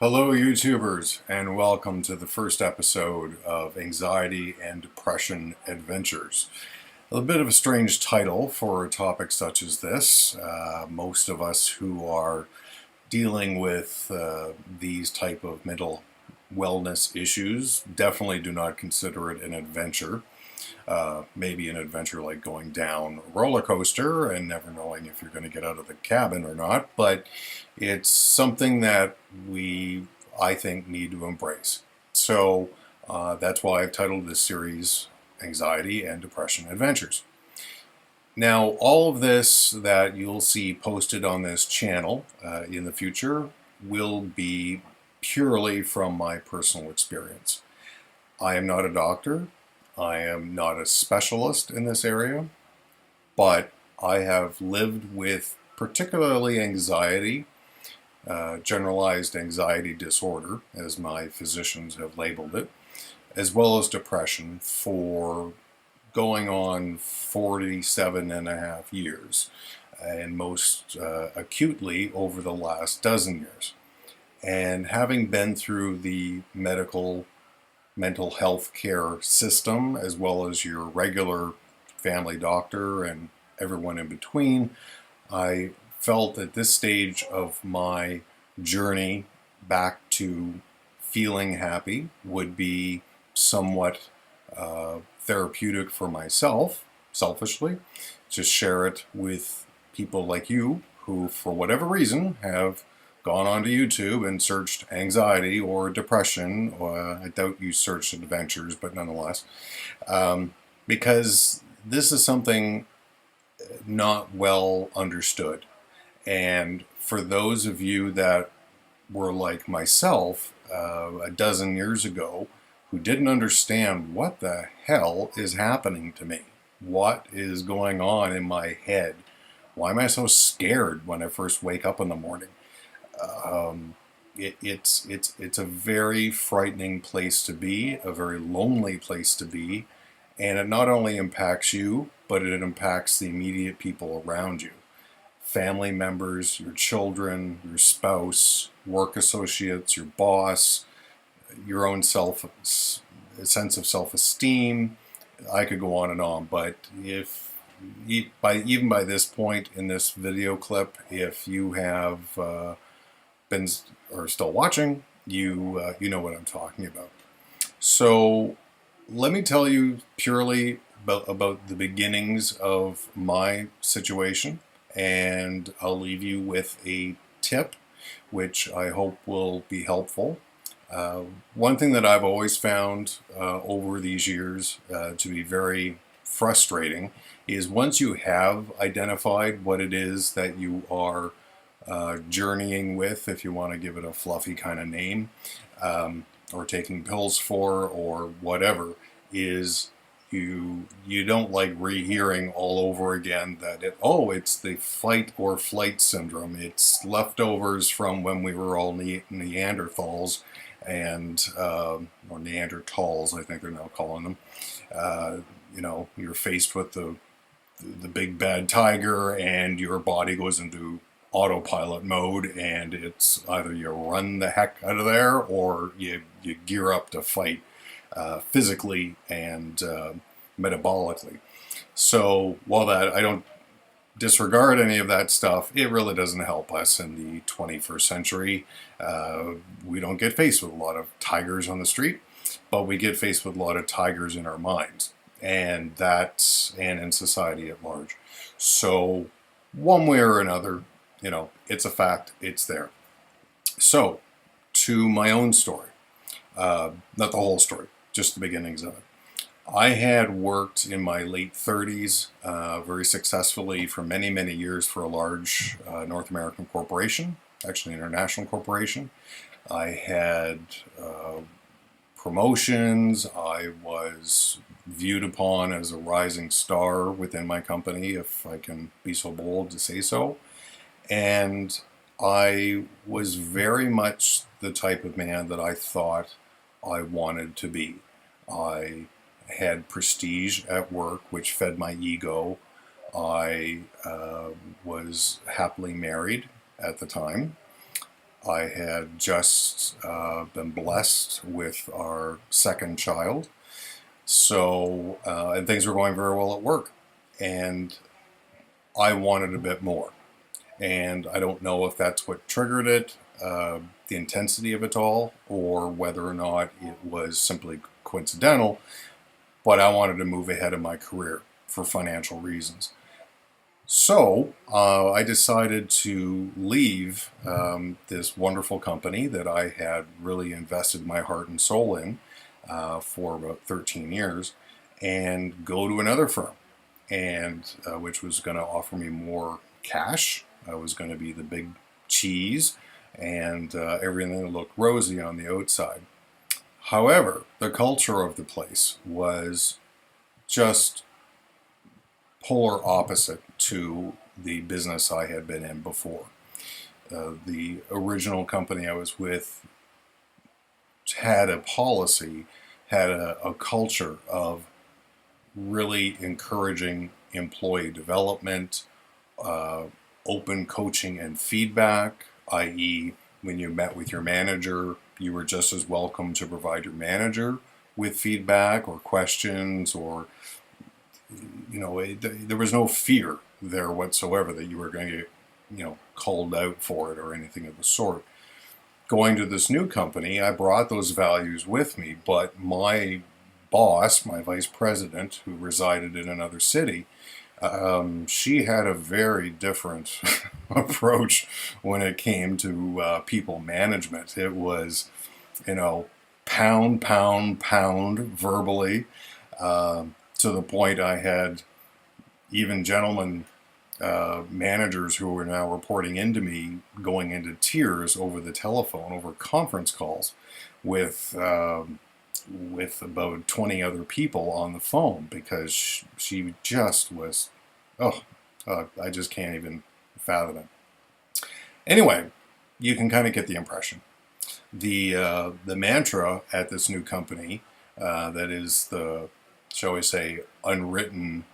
Hello YouTubers, and welcome to the first episode of Anxiety and Depression Adventures. A bit of a strange title for a topic such as this. Most of us who are dealing with these type of mental wellness issues definitely do not consider it an adventure. Maybe an adventure like going down a roller coaster and never knowing if you're going to get out of the cabin or not, but it's something that I think, need to embrace. So that's why I've titled this series Anxiety and Depression Adventures. Now, all of this that you'll see posted on this channel in the future will be purely from my personal experience. I am not a doctor. I am not a specialist in this area, but I have lived with particularly anxiety, generalized anxiety disorder, as my physicians have labeled it, as well as depression for going on 47 and a half years, and most acutely over the last dozen years. And having been through the mental health care system, as well as your regular family doctor and everyone in between, I felt at this stage of my journey back to feeling happy would be somewhat therapeutic for myself, selfishly, to share it with people like you who, for whatever reason, have gone onto YouTube and searched anxiety or depression, or I doubt you searched adventures, but nonetheless, because this is something not well understood. And for those of you that were like myself a dozen years ago, who didn't understand what the hell is happening to me, what is going on in my head, why am I so scared when I first wake up in the morning? It's a very frightening place to be, a very lonely place to be, and it not only impacts you, but it impacts the immediate people around you. Family members, your children, your spouse, work associates, your boss, your own sense of self-esteem. I could go on and on, but even by this point in this video clip, if you have been or still watching, you know what I'm talking about. So let me tell you purely about the beginnings of my situation, and I'll leave you with a tip which I hope will be helpful. One thing that I've always found over these years to be very frustrating is once you have identified what it is that you are journeying with, if you want to give it a fluffy kind of name, or taking pills for, or whatever, is you don't like rehearing all over again that it's the fight or flight syndrome. It's leftovers from when we were all Neanderthals, and or Neanderthals, I think they're now calling them. You're faced with the big bad tiger, and your body goes into autopilot mode, and it's either you run the heck out of there or you gear up to fight physically and metabolically. So while that I don't disregard any of that stuff, it really doesn't help us in the 21st century. We don't get faced with a lot of tigers on the street, but we get faced with a lot of tigers in our minds, and in society at large. So one way or another, it's a fact, it's there. So, to my own story, not the whole story, just the beginnings of it. I had worked in my late 30s very successfully for many, many years for a large North American corporation, actually an international corporation. I had promotions. I was viewed upon as a rising star within my company, if I can be so bold to say so. And I was very much the type of man that I thought I wanted to be. I had prestige at work, which fed my ego. I was happily married at the time. I had just been blessed with our second child. So, and things were going very well at work. And I wanted a bit more. And I don't know if that's what triggered it, the intensity of it all, or whether or not it was simply coincidental, but I wanted to move ahead in my career for financial reasons. So I decided to leave this wonderful company that I had really invested my heart and soul in for about 13 years and go to another firm, and which was going to offer me more cash. I was going to be the big cheese, and everything looked rosy on the outside. However, the culture of the place was just polar opposite to the business I had been in before. The original company I was with had a policy, had a culture of really encouraging employee development, uh, open coaching and feedback, i.e., when you met with your manager, you were just as welcome to provide your manager with feedback or questions, or there was no fear there whatsoever that you were going to get called out for it or anything of the sort. Going to this new company, I brought those values with me, but my boss, my vice president, who resided in another city, she had a very different approach when it came to people management. It was, pound, pound, pound verbally, to the point I had even gentlemen managers who were now reporting into me going into tears over the telephone, over conference calls with about 20 other people on the phone, because she just was, I just can't even fathom it. Anyway, you can kind of get the impression. The mantra at this new company, that is the, shall we say, unwritten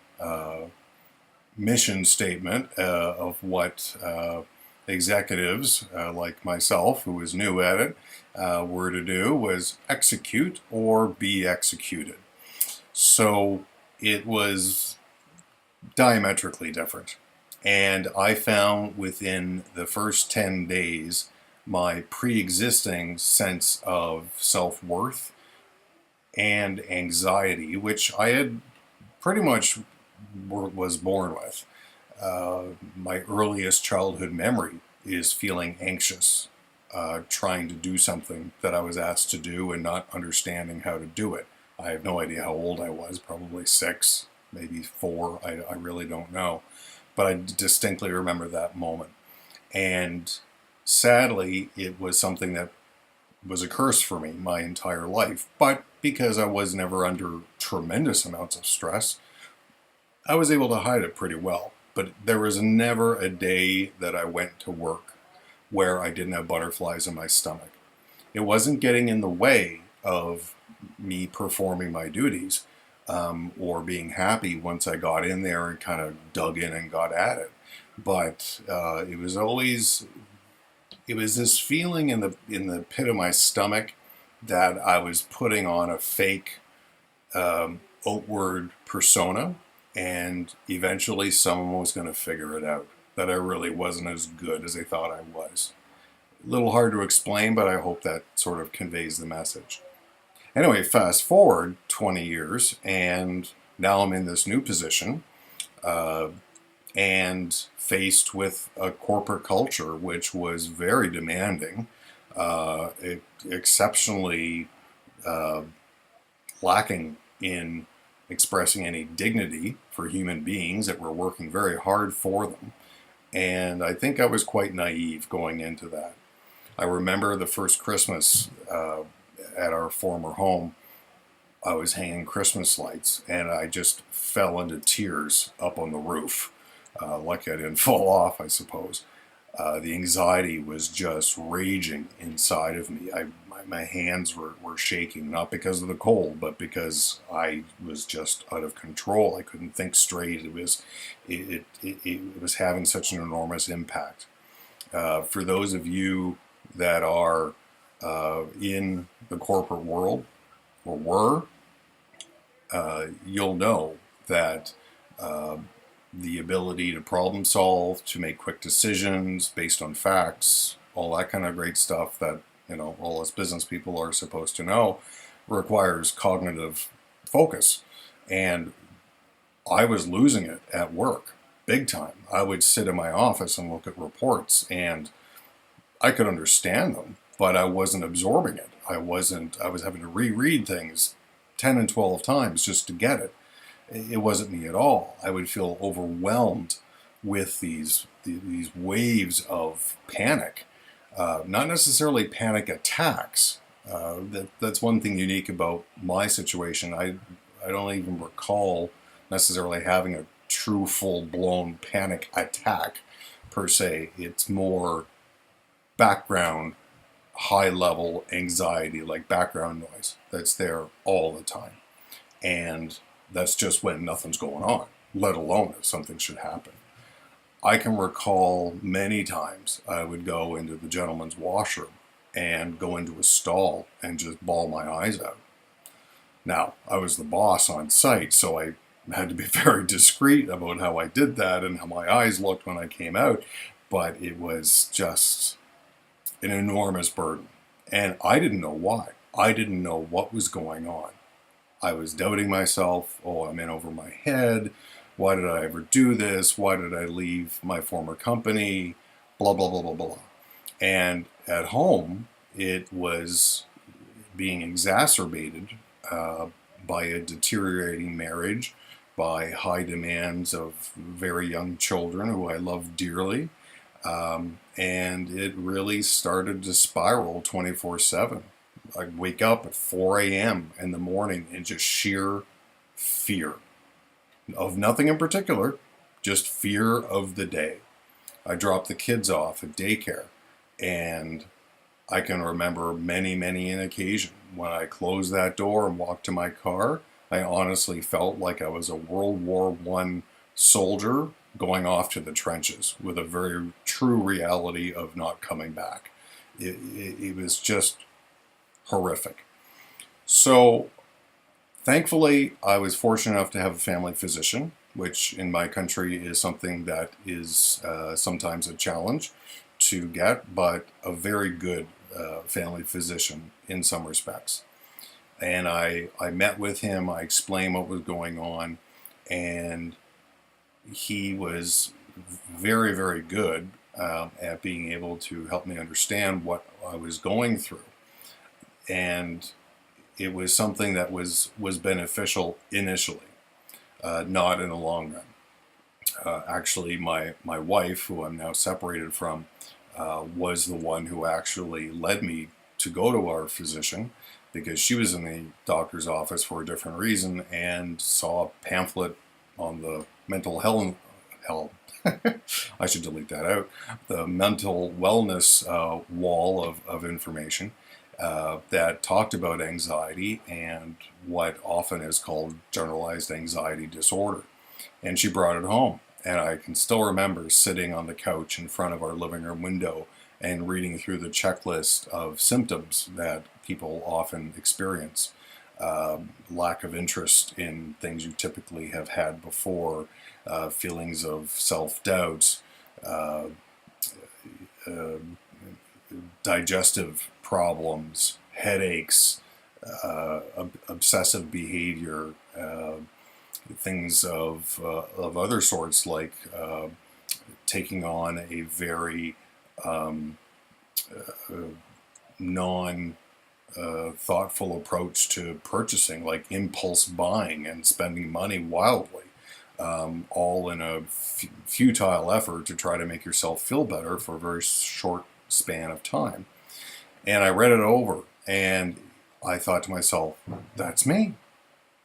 mission statement of what executives like myself, who was new at it, were to do, was execute or be executed. So it was diametrically different. And I found within the first 10 days my pre-existing sense of self-worth and anxiety, which I had pretty much was born with. My earliest childhood memory is feeling anxious, trying to do something that I was asked to do and not understanding how to do it. I have no idea how old I was, probably 6, maybe 4, I really don't know. But I distinctly remember that moment. And sadly, it was something that was a curse for me my entire life. But because I was never under tremendous amounts of stress, I was able to hide it pretty well. But there was never a day that I went to work where I didn't have butterflies in my stomach. It wasn't getting in the way of me performing my duties, or being happy once I got in there and kind of dug in and got at it. But it was always, it was this feeling in the pit of my stomach that I was putting on a fake outward persona, and eventually someone was going to figure it out, that I really wasn't as good as they thought I was. A little hard to explain, but I hope that sort of conveys the message. Anyway, fast forward 20 years, and now I'm in this new position, and faced with a corporate culture which was very demanding, exceptionally lacking in expressing any dignity for human beings that were working very hard for them. And I think I was quite naive going into that. I remember the first Christmas at our former home, I was hanging Christmas lights, and I just fell into tears up on the roof. Lucky I didn't fall off, I suppose. The anxiety was just raging inside of me. My hands were shaking, not because of the cold, but because I was just out of control. I couldn't think straight. It was having such an enormous impact. For those of you that are in the corporate world, or were, you'll know that the ability to problem solve, to make quick decisions based on facts, all that kind of great stuff that, you know, all us business people are supposed to know, requires cognitive focus. And I was losing it at work big time. I would sit in my office and look at reports, and I could understand them, but I wasn't absorbing it. I was having to reread things 10 and 12 times just to get it. It wasn't me at all. I would feel overwhelmed with these waves of panic. Not necessarily panic attacks. That's one thing unique about my situation. I don't even recall necessarily having a true full-blown panic attack per se. It's more background, high-level anxiety, like background noise that's there all the time. And that's just when nothing's going on, let alone if something should happen. I can recall many times I would go into the gentleman's washroom and go into a stall and just bawl my eyes out. Now, I was the boss on site, so I had to be very discreet about how I did that and how my eyes looked when I came out, but it was just an enormous burden. And I didn't know why. I didn't know what was going on. I was doubting myself. Oh, I'm in over my head. Why did I ever do this? Why did I leave my former company? Blah, blah, blah, blah, blah. And at home, it was being exacerbated by a deteriorating marriage, by high demands of very young children who I love dearly. And it really started to spiral 24/7. I'd wake up at 4 a.m. in the morning in just sheer fear of nothing in particular, just fear of the day. I dropped the kids off at daycare, and I can remember many an occasion when I closed that door and walked to my car, I honestly felt like I was a World War I soldier going off to the trenches with a very true reality of not coming back. It was just horrific. So thankfully, I was fortunate enough to have a family physician, which in my country is something that is sometimes a challenge to get, but a very good family physician in some respects. And I met with him, I explained what was going on, and he was very good at being able to help me understand what I was going through. And it was something that was beneficial initially, not in the long run. Actually, my wife, who I'm now separated from, was the one who actually led me to go to our physician, because she was in the doctor's office for a different reason and saw a pamphlet on the mental health I should delete that out, the mental wellness wall of information that talked about anxiety and what often is called generalized anxiety disorder. And she brought it home. And I can still remember sitting on the couch in front of our living room window and reading through the checklist of symptoms that people often experience. Lack of interest in things you typically have had before, feelings of self-doubt, digestive problems, headaches, obsessive behavior, things of other sorts, like taking on a very non-thoughtful approach to purchasing, like impulse buying and spending money wildly, all in a futile effort to try to make yourself feel better for a very short span of time. And I read it over, and I thought to myself, that's me.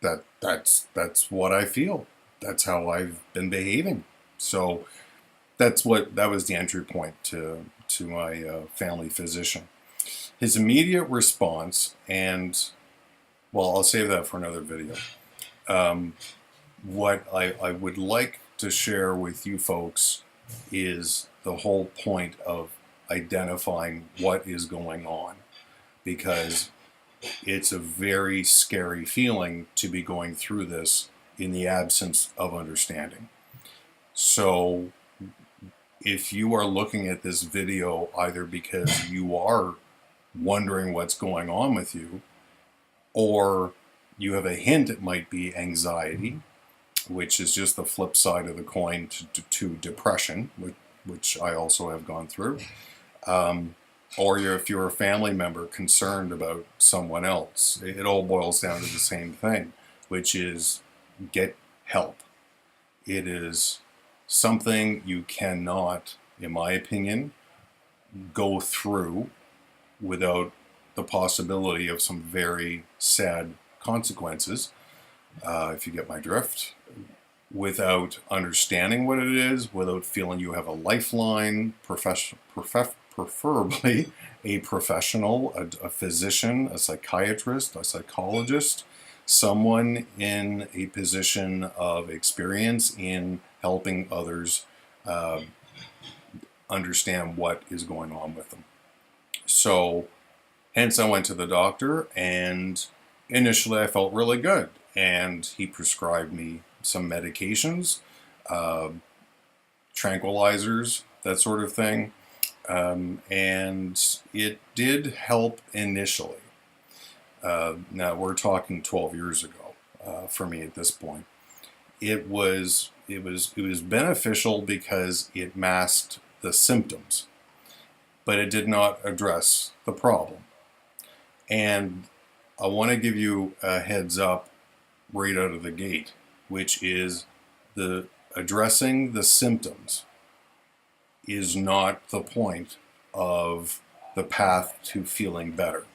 That's what I feel. That's how I've been behaving. So that was the entry point to my family physician. His immediate response, and well, I'll save that for another video. What I would like to share with you folks is the whole point of identifying what is going on, because it's a very scary feeling to be going through this in the absence of understanding. So if you are looking at this video either because you are wondering what's going on with you, or you have a hint it might be anxiety, which is just the flip side of the coin to depression, which I also have gone through, or if you're a family member concerned about someone else, it all boils down to the same thing, which is get help. It is something you cannot, in my opinion, go through without the possibility of some very sad consequences, if you get my drift, without understanding what it is, without feeling you have a lifeline, preferably a professional, a physician, a psychiatrist, a psychologist, someone in a position of experience in helping others understand what is going on with them. So hence I went to the doctor, and initially I felt really good, and he prescribed me some medications, tranquilizers, that sort of thing, and it did help initially. Now we're talking 12 years ago for me at this point. It was beneficial because it masked the symptoms, but it did not address the problem. And I want to give you a heads up right out of the gate, which is the addressing the symptoms is not the point of the path to feeling better.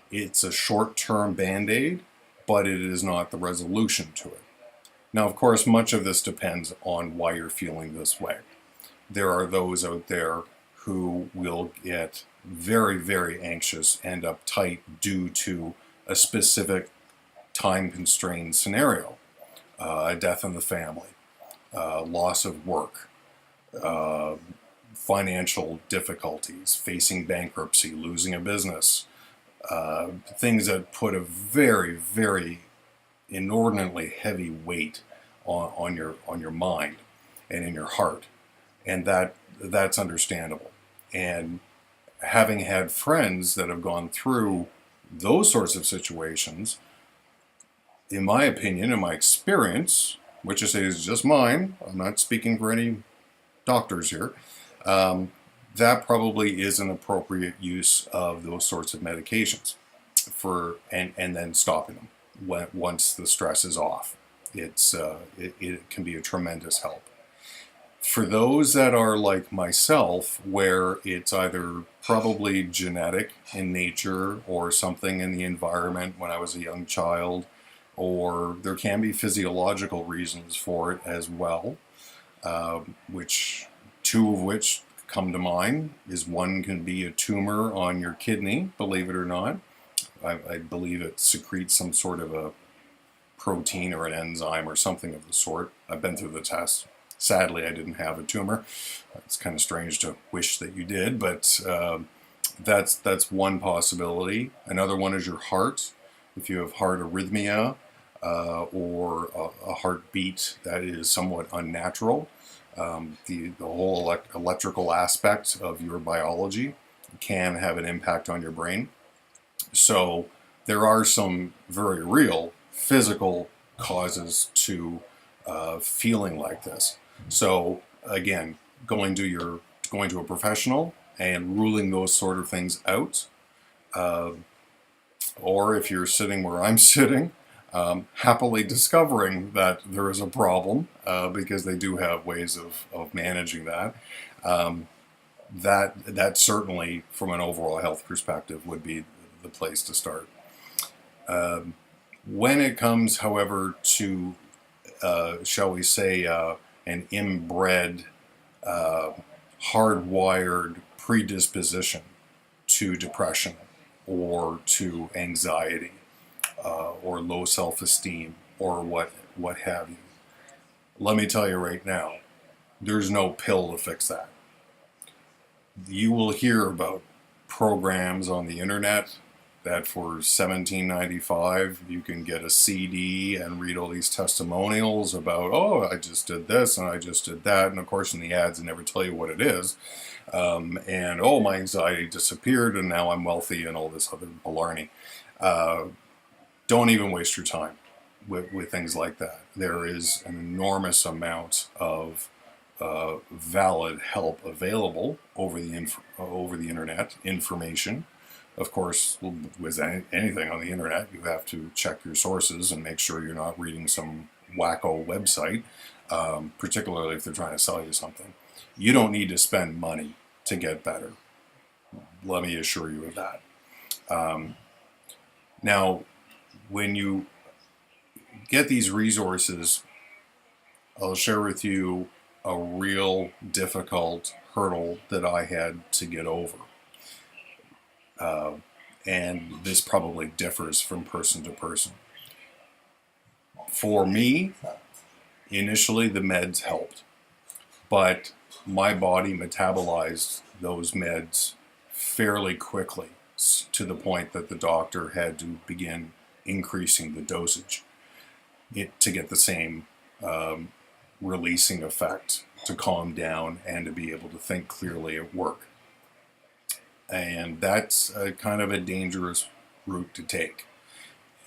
It's a short-term band-aid, but it is not the resolution to it. Now, of course, much of this depends on why you're feeling this way. There are those out there who will get very, very anxious and uptight due to a specific time-constrained scenario, a death in the family, loss of work, financial difficulties, facing bankruptcy, losing a business, things that put a very, very inordinately heavy weight on your mind and in your heart, and that's understandable. And having had friends that have gone through those sorts of situations, in my opinion, in my experience, which I say is just mine, I'm not speaking for any doctors here, that probably is an appropriate use of those sorts of medications and then stopping them once the stress is off. It can be a tremendous help. For those that are like myself, where it's either probably genetic in nature or something in the environment when I was a young child, or there can be physiological reasons for it as well, two of which come to mind is one can be a tumor on your kidney, believe it or not. I believe it secretes some sort of a protein or an enzyme or something of the sort. I've been through the test. Sadly, I didn't have a tumor. It's kind of strange to wish that you did, but that's one possibility. Another one is your heart. If you have heart arrhythmia or a heartbeat that is somewhat unnatural, the whole electrical aspect of your biology can have an impact on your brain. So there are some very real physical causes to feeling like this. So again, going to a professional and ruling those sort of things out, or if you're sitting where I'm sitting, happily discovering that there is a problem, because they do have ways of managing that. That certainly, from an overall health perspective, would be the place to start. When it comes, however, to shall we say, an inbred, hardwired predisposition to depression or to anxiety or low self-esteem or what have you. Let me tell you right now, there's no pill to fix that. You will hear about programs on the internet that for $17.95 you can get a CD and read all these testimonials about, oh, I just did this and I just did that, and of course in the ads they never tell you what it is, and oh, my anxiety disappeared and now I'm wealthy and all this other baloney. Don't even waste your time with things like that. There is an enormous amount of valid help available over the internet, information. Of course, with anything on the internet, you have to check your sources and make sure you're not reading some wacko website, particularly if they're trying to sell you something. You don't need to spend money to get better. Let me assure you of that. Now, when you get these resources, I'll share with you a real difficult hurdle that I had to get over. And this probably differs from person to person. For me, initially the meds helped, but my body metabolized those meds fairly quickly to the point that the doctor had to begin increasing the dosage to get the same releasing effect, to calm down and to be able to think clearly at work. And that's kind of a dangerous route to take.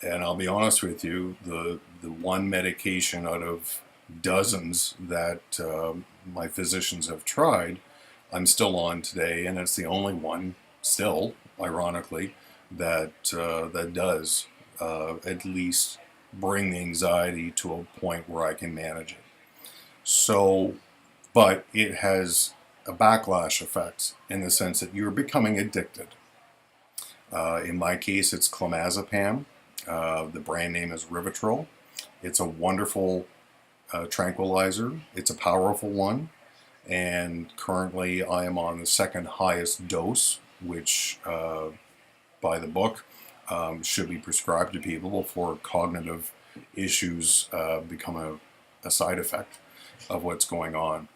And I'll be honest with you, the one medication out of dozens that my physicians have tried, I'm still on today, and it's the only one still, ironically, that does at least bring the anxiety to a point where I can manage it. So, but it has a backlash effect in the sense that you're becoming addicted. In my case, it's clonazepam. The brand name is Rivotril. It's a wonderful tranquilizer. It's a powerful one. And currently I am on the second highest dose, which by the book should be prescribed to people before cognitive issues become a side effect of what's going on.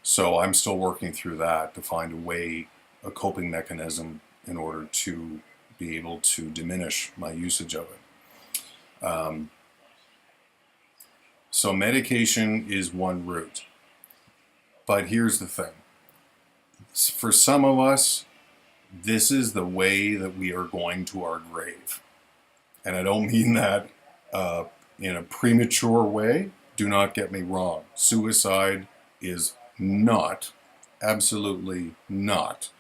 So I'm still working through that to find a way, a coping mechanism in order to be able to diminish my usage of it. So medication is one route. But here's the thing. For some of us, this is the way that we are going to our grave. And I don't mean that in a premature way. Do not get me wrong. Suicide is not, absolutely not,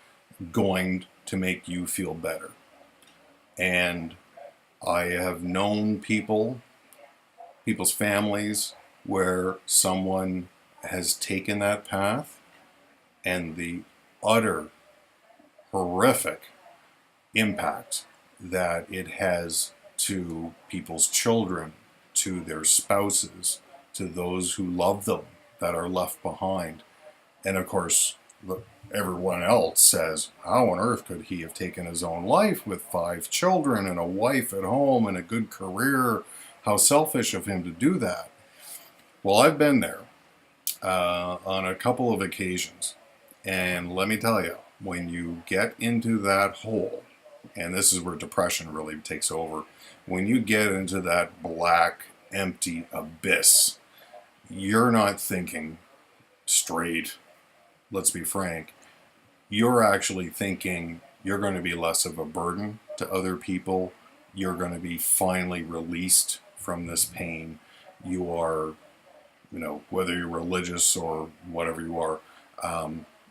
going to make you feel better. And I have known people's families where someone has taken that path, and the utter horrific impact that it has to people's children, to their spouses, to those who love them that are left behind. And of course, everyone else says, how on earth could he have taken his own life with 5 children and a wife at home and a good career? How selfish of him to do that. Well, I've been there on a couple of occasions. And let me tell you, when you get into that hole, and this is where depression really takes over, when you get into that black, empty abyss, you're not thinking straight. Let's be frank. You're actually thinking you're going to be less of a burden to other people. You're going to be finally released from this pain. You are, whether you're religious or whatever you are,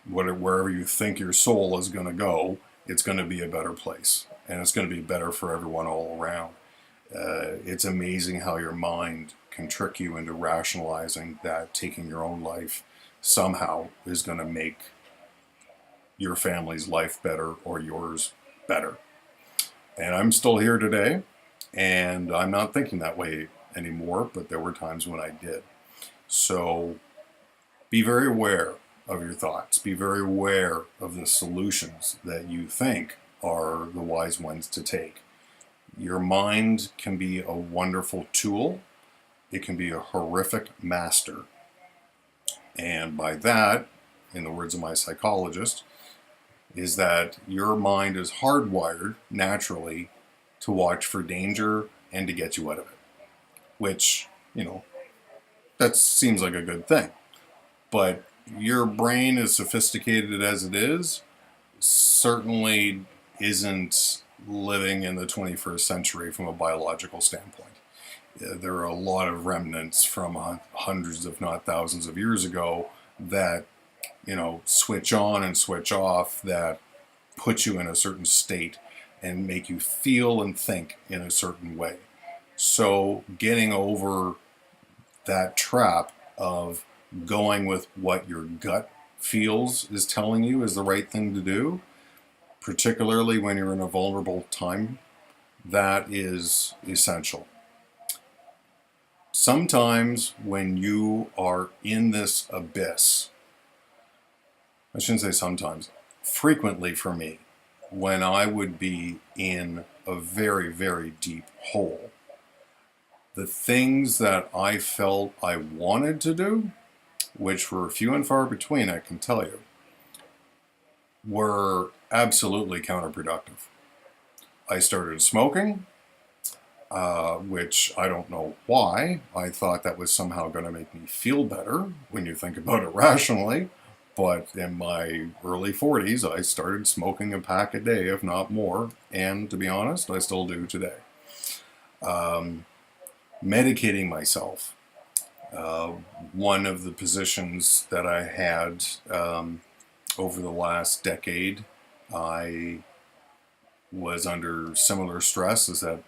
wherever you think your soul is going to go, it's going to be a better place. And it's going to be better for everyone all around. It's amazing how your mind can trick you into rationalizing that taking your own life somehow is going to make your family's life better or yours better. And I'm still here today, and I'm not thinking that way anymore, but there were times when I did. So be very aware of your thoughts. Be very aware of the solutions that you think are the wise ones to take. Your mind can be a wonderful tool. It can be a horrific master. And by that, in the words of my psychologist, is that your mind is hardwired naturally to watch for danger and to get you out of it, which, that seems like a good thing. But your brain, as sophisticated as it is, certainly isn't living in the 21st century from a biological standpoint. There are a lot of remnants from hundreds, if not thousands of years ago that, switch on and switch off, that put you in a certain state and make you feel and think in a certain way. So getting over that trap of going with what your gut feels is telling you is the right thing to do, particularly when you're in a vulnerable time, that is essential. Sometimes when you are in this abyss, I shouldn't say sometimes, frequently for me, when I would be in a very, very deep hole, the things that I felt I wanted to do, which were few and far between, I can tell you, were absolutely counterproductive. I started smoking, which I don't know why. I thought that was somehow going to make me feel better when you think about it rationally. But in my early 40s, I started smoking a pack a day, if not more. And to be honest, I still do today. Medicating myself. One of the positions that I had over the last decade, I was under similar stress as that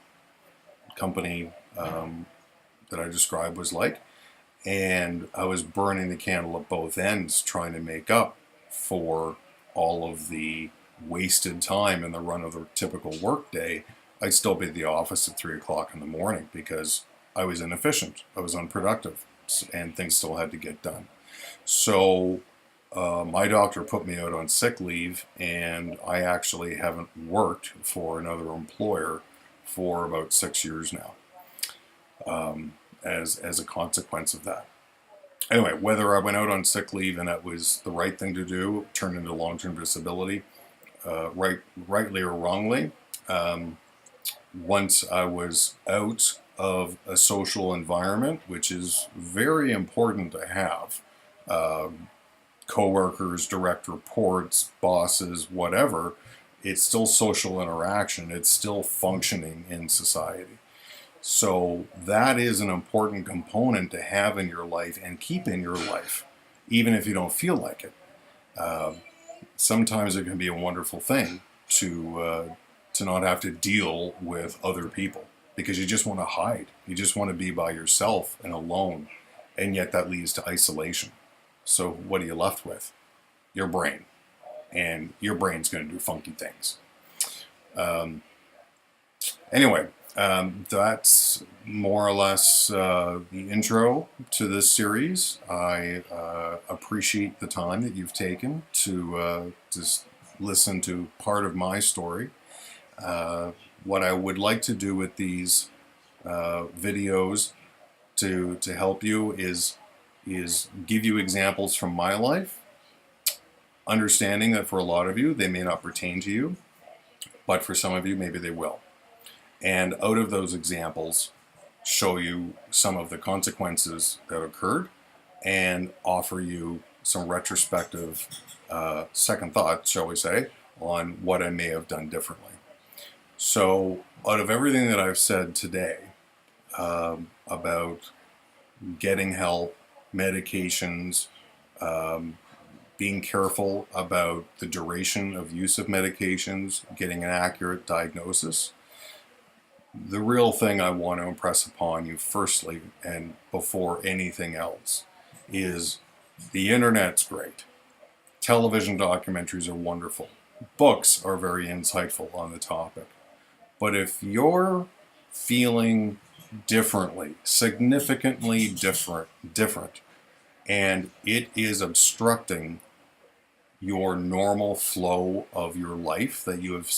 company that I described was like. And I was burning the candle at both ends, trying to make up for all of the wasted time in the run of the typical work day. I'd still be at the office at 3 o'clock in the morning because I was inefficient, I was unproductive, and things still had to get done. So my doctor put me out on sick leave, and I actually haven't worked for another employer for about 6 years now. As a consequence of that. Anyway, whether I went out on sick leave and that was the right thing to do, turned into long-term disability, rightly or wrongly, once I was out of a social environment, which is very important to have, coworkers, direct reports, bosses, whatever, it's still social interaction. It's still functioning in society. So that is an important component to have in your life and keep in your life, even if you don't feel like it. Sometimes it can be a wonderful thing to not have to deal with other people because you just want to hide. You just want to be by yourself and alone, and yet that leads to isolation. So what are you left with? Your brain, and your brain's going to do funky things. Anyway. That's more or less the intro to this series. I appreciate the time that you've taken to just listen to part of my story. What I would like to do with these videos to help you is give you examples from my life, understanding that for a lot of you they may not pertain to you, but for some of you maybe they will. And out of those examples, show you some of the consequences that occurred and offer you some retrospective second thoughts, shall we say, on what I may have done differently. So out of everything that I've said today about getting help, medications, being careful about the duration of use of medications, getting an accurate diagnosis, the real thing I want to impress upon you firstly and before anything else is the internet's great. Television documentaries are wonderful. Books are very insightful on the topic. But if you're feeling differently, significantly different, and it is obstructing your normal flow of your life that you have,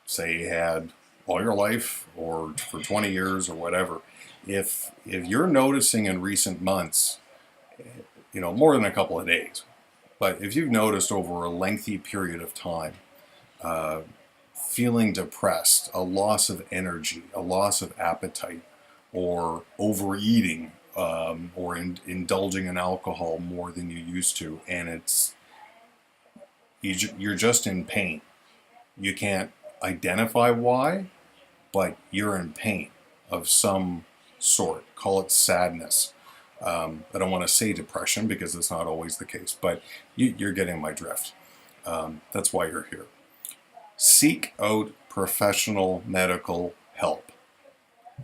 say, had all your life or for 20 years or whatever, if you're noticing in recent months, more than a couple of days, But if you've noticed over a lengthy period of time, uh, feeling depressed, a loss of energy, a loss of appetite, or overeating, or indulging in alcohol more than you used to, and you're just in pain. You can't identify why, but you're in pain of some sort. Call it sadness. I don't want to say depression because it's not always the case, but you're getting my drift. That's why you're here. Seek out professional medical help.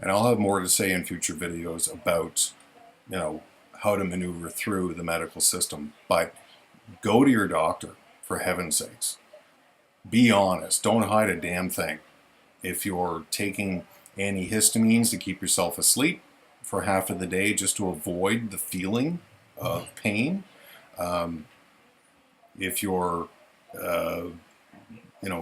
And I'll have more to say in future videos about, how to maneuver through the medical system. But go to your doctor, for heaven's sakes. Be honest. Don't hide a damn thing. If you're taking antihistamines to keep yourself asleep for half of the day just to avoid the feeling of pain, if you're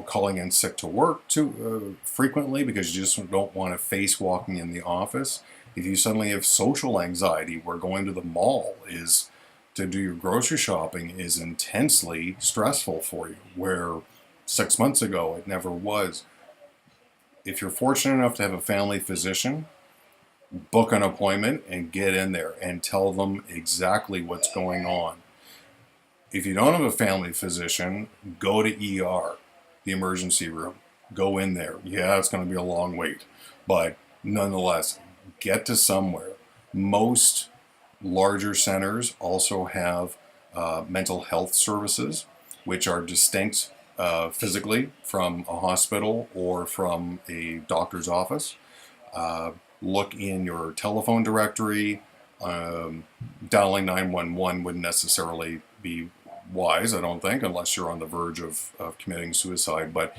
calling in sick to work too frequently because you just don't want to face walking in the office. If you suddenly have social anxiety where going to the mall is to do your grocery shopping is intensely stressful for you, where 6 months ago it never was. If you're fortunate enough to have a family physician, book an appointment and get in there and tell them exactly what's going on. If you don't have a family physician, go to ER, the emergency room. Go in there. Yeah, it's going to be a long wait, but nonetheless, get to somewhere. Most larger centers also have mental health services, which are distinct physically from a hospital or from a doctor's office. Look in your telephone directory. Dialing 911 wouldn't necessarily be wise, I don't think, unless you're on the verge of committing suicide. But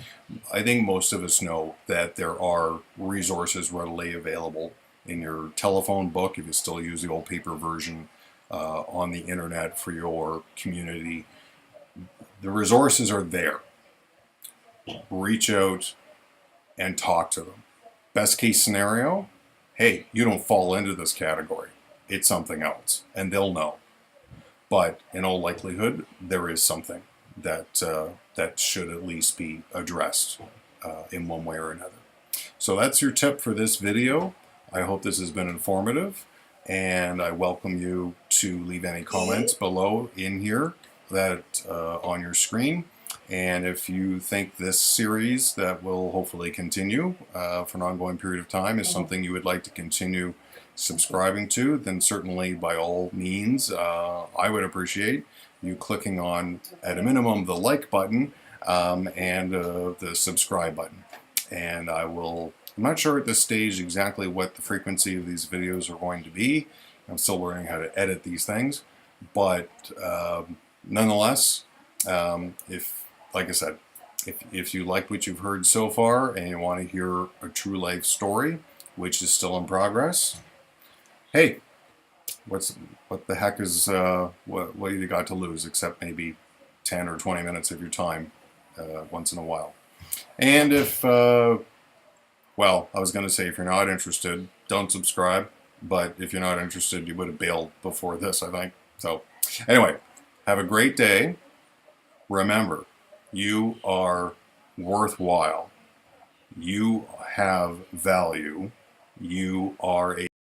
I think most of us know that there are resources readily available in your telephone book, if you still use the old paper version, on the internet for your community. The resources are there. Reach out and talk to them. Best case scenario, hey, you don't fall into this category. It's something else, and they'll know. But in all likelihood, there is something that that should at least be addressed in one way or another. So that's your tip for this video. I hope this has been informative, and I welcome you to leave any comments below in here that on your screen. And if you think this series that will hopefully continue for an ongoing period of time is something you would like to continue subscribing to, then certainly by all means I would appreciate you clicking on, at a minimum, the like button and the subscribe button. And I'm not sure at this stage exactly what the frequency of these videos are going to be. I'm still learning how to edit these things, but nonetheless, like I said, if you like what you've heard so far and you want to hear a true life story, which is still in progress, hey, what the heck is what have you got to lose except maybe 10 or 20 minutes of your time once in a while? And if well, I was going to say, if you're not interested, don't subscribe. But if you're not interested, you would have bailed before this, I think. So anyway, have a great day. Remember, you are worthwhile. You have value. You are a